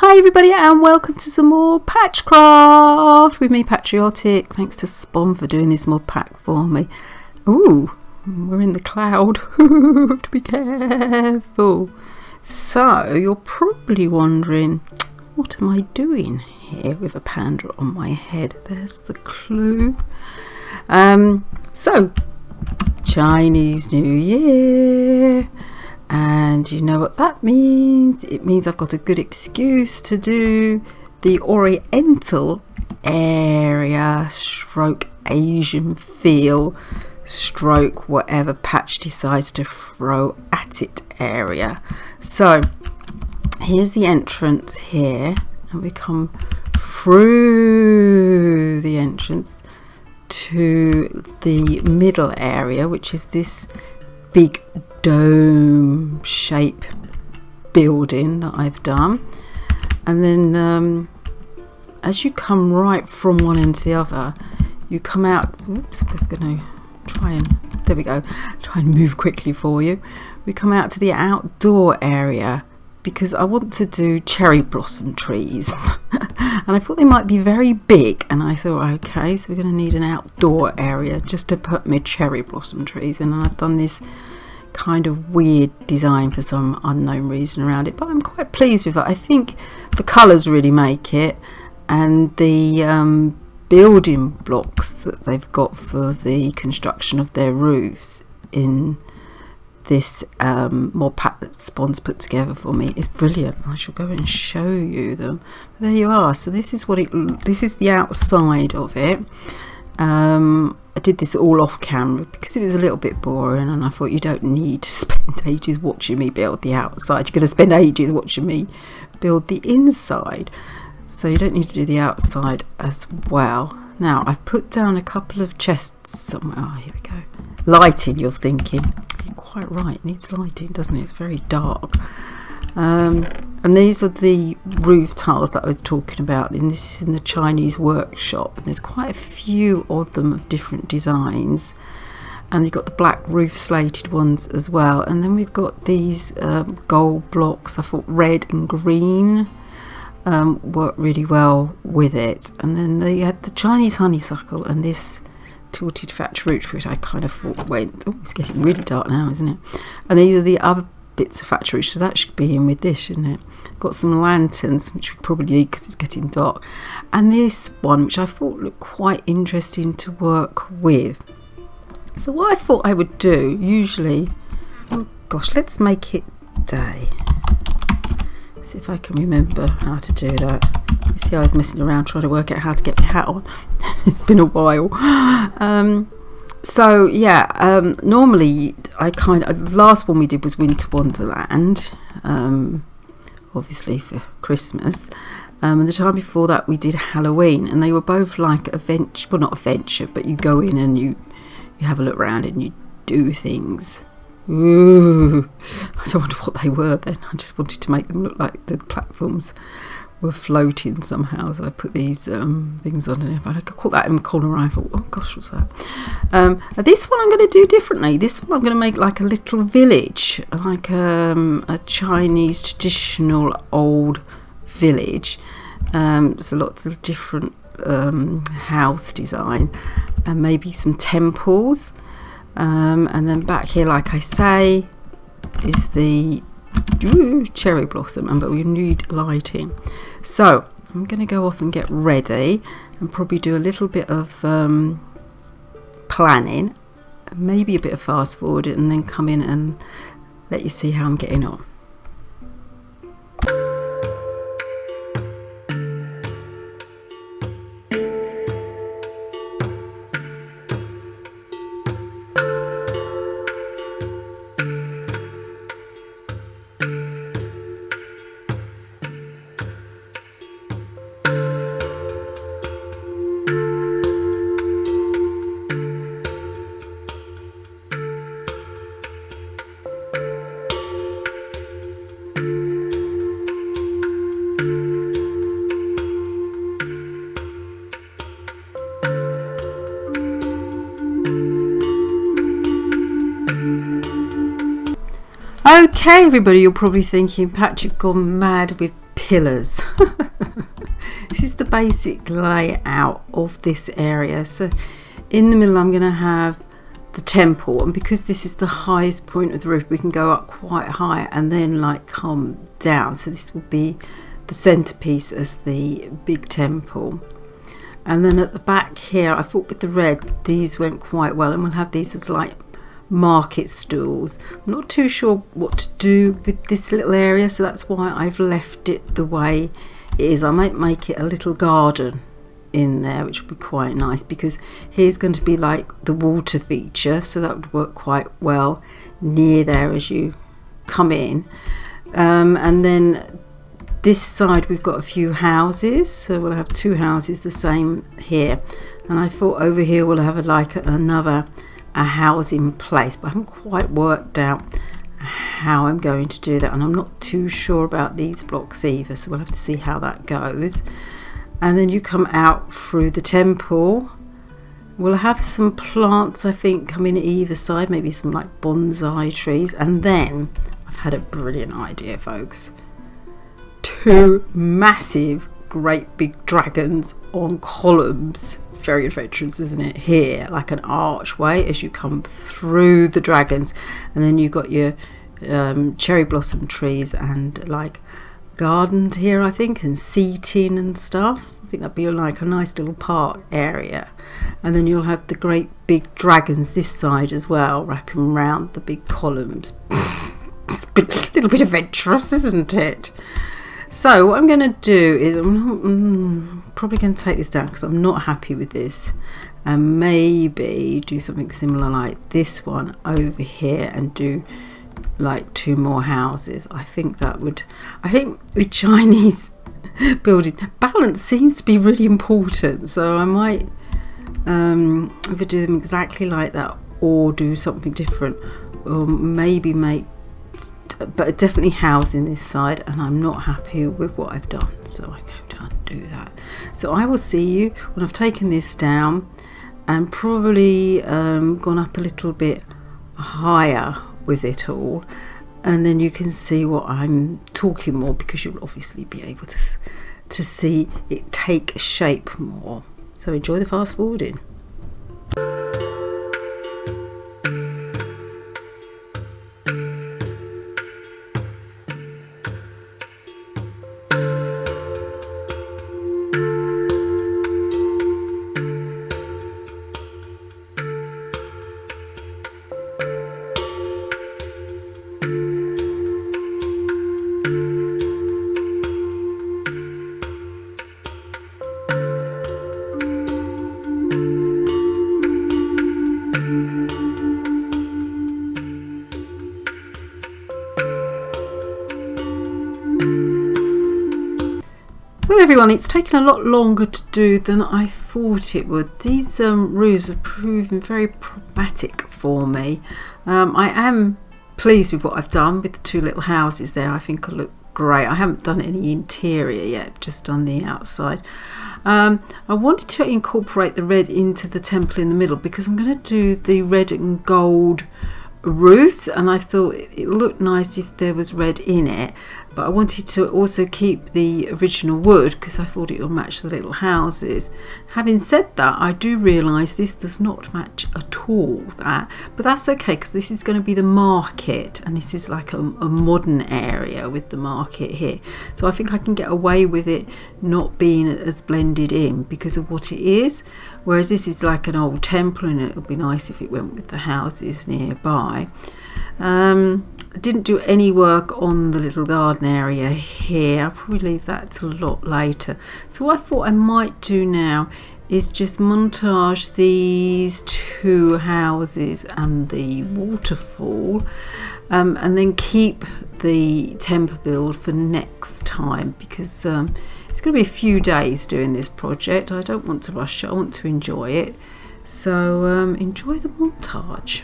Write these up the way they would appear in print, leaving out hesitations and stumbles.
Hi everybody and welcome to some more Patchcraft with me, Patchriotic. Thanks to Spon for doing this mod pack for me. Ooh, we're in the cloud. Have to be careful. So you're probably wondering, what am I doing here with a panda on my head? There's the clue. So Chinese New Year. And you know what that means? It means I've got a good excuse to do the Oriental area stroke Asian feel stroke whatever Patch decides to throw at it area. So here's the entrance here, and we come through the entrance to the middle area, which is this big dome shape building that I've done. And then as you come right from one end to the other, you come out, oops, I was going to try and, there we go, try and move quickly for you. We come out to the outdoor area because I want to do cherry blossom trees. And I thought they might be very big, and I thought, okay, so we're going to need an outdoor area just to put my cherry blossom trees in. And I've done this kind of weird design for some unknown reason around it, but I'm quite pleased with it. I think the colours really make it, and the building blocks that they've got for the construction of their roofs in this mod pack that Spon's put together for me is brilliant. I shall go and show you them. But there you are. So this is what this is the outside of it. I did this all off camera because it was a little bit boring, and I thought you don't need to spend ages watching me build the outside. You're going to spend ages watching me build the inside, so you don't need to do the outside as well. Now I've put down a couple of chests somewhere. Oh, here we go. Lighting, you're thinking. You're quite right, it needs lighting, doesn't it? It's very dark. And these are the roof tiles that I was talking about, and this is in the Chinese workshop, and there's quite a few of them of different designs, and you've got the black roof slated ones as well. And then we've got these gold blocks. I thought red and green worked really well with it. And then they had the Chinese honeysuckle and this tilted thatch roof, which I kind of thought went, oh, it's getting really dark now, isn't it? And these are the other bits of thatch roof, so that should be in with this, shouldn't it? Got some lanterns, which we probably need because it's getting dark, and this one, which I thought looked quite interesting to work with. So what I thought I would do, usually, oh gosh, let's make it day. See if I can remember how to do that. You see, I was messing around trying to work out how to get my hat on. It's been a while. So yeah, normally I the last one we did was Winter Wonderland, obviously for Christmas, and the time before that we did Halloween, and they were both like adventure, well not adventure, but you go in and you have a look around and you do things. Ooh, I don't wonder what they were then. I just wanted to make them look like the platforms were floating somehow, so I put these things on, and I could call that in the corner. I thought, oh gosh, what's that? This one I'm going to do differently. This one I'm going to make like a little village, like a Chinese traditional old village. So lots of different house design, and maybe some temples. And then back here, like I say, is the cherry blossom, but we need lighting. So I'm going to go off and get ready and probably do a little bit of planning, maybe a bit of fast forward, and then come in and let you see how I'm getting on. Okay everybody, you're probably thinking, Patch, you've gone mad with pillars. This is the basic layout of this area. So in the middle I'm going to have the temple, and because this is the highest point of the roof, we can go up quite high and then like come down. So this will be the centerpiece as the big temple. And then at the back here, I thought with the red, these went quite well, and we'll have these as like market stools. I'm not too sure what to do with this little area, so that's why I've left it the way it is. I might make it a little garden in there, which would be quite nice, because here's going to be like the water feature, so that would work quite well near there as you come in. And then this side we've got a few houses, so we'll have two houses the same here, and I thought over here we'll have a house in place, but I haven't quite worked out how I'm going to do that, and I'm not too sure about these blocks either, so we'll have to see how that goes. And then you come out through the temple. We'll have some plants, I think, coming either side, maybe some like bonsai trees. And then I've had a brilliant idea, folks. Two massive, great big dragons on columns. It's very adventurous, isn't it? Here, like an archway as you come through the dragons. And then you've got your cherry blossom trees and like gardens here, I think, and seating and stuff. I think that'd be like a nice little park area. And then you'll have the great big dragons this side as well, wrapping around the big columns. It's a little bit adventurous, isn't it? So what I'm going to do is I'm probably going to take this down because I'm not happy with this, and maybe do something similar like this one over here and do like two more houses. I think with Chinese building, balance seems to be really important, so I might either do them exactly like that or do something different, or maybe but definitely housing this side, and I'm not happy with what I've done, so I'm going to undo that. So I will see you when I've taken this down and probably gone up a little bit higher with it all, and then you can see what I'm talking more, because you'll obviously be able to see it take shape more. So enjoy the fast forwarding. Well everyone, it's taken a lot longer to do than I thought it would. These roofs have proven very problematic for me. I am pleased with what I've done with the two little houses there. I think it'll look great. I haven't done any interior yet, just done the outside. I wanted to incorporate the red into the temple in the middle, because I'm going to do the red and gold roofs, and I thought it looked nice if there was red in it, but I wanted to also keep the original wood because I thought it would match the little houses. Having said that, I do realise this does not match at all that, but that's okay because this is going to be the market, and this is like a modern area with the market here, so I think I can get away with it not being as blended in because of what it is, whereas this is like an old temple and it would be nice if it went with the houses nearby. I didn't do any work on the little garden area here. I'll probably leave that till a lot later. So what I thought I might do now is just montage these two houses and the waterfall, and then keep the temple build for next time, because it's going to be a few days doing this project. I don't want to rush it, I want to enjoy it. So enjoy the montage.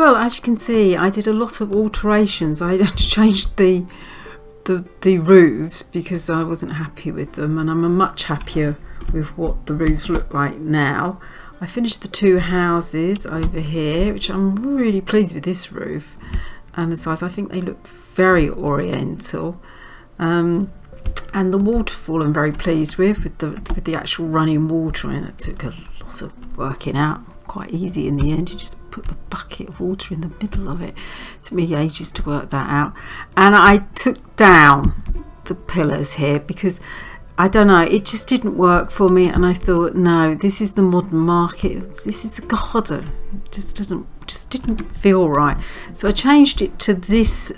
Well, as you can see, I did a lot of alterations. I changed the roofs because I wasn't happy with them, and I'm much happier with what the roofs look like now. I finished the 2 houses over here, which I'm really pleased with this roof and the size. I think they look very oriental. And the waterfall I'm very pleased with the actual running water in. It took a lot of working out, quite easy in the end. You just put the bucket of water in the middle of it. It took me ages to work that out. And I took down the pillars here because I don't know, it just didn't work for me, and I thought, no, this is the modern market, this is a garden. It just didn't feel right. So I changed it to this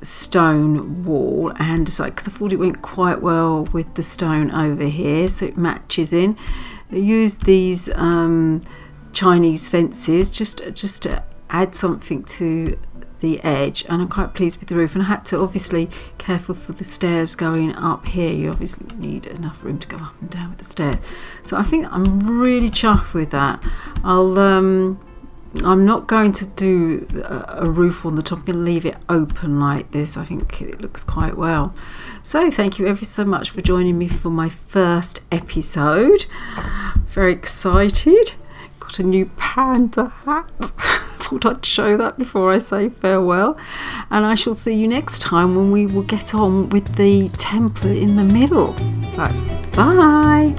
stone wall, and so because I thought it went quite well with the stone over here, so it matches in. I used these Chinese fences just to add something to the edge, and I'm quite pleased with the roof. And I had to obviously careful for the stairs going up here. You obviously need enough room to go up and down with the stairs, so I think I'm really chuffed with that. I'm not going to do a roof on the top. I'm going to leave it open like this. I think it looks quite well. So thank you ever so much for joining me for my first episode. Very excited. Got a new panda hat. Thought I'd show that before I say farewell. And I shall see you next time when we will get on with the template in the middle. So bye.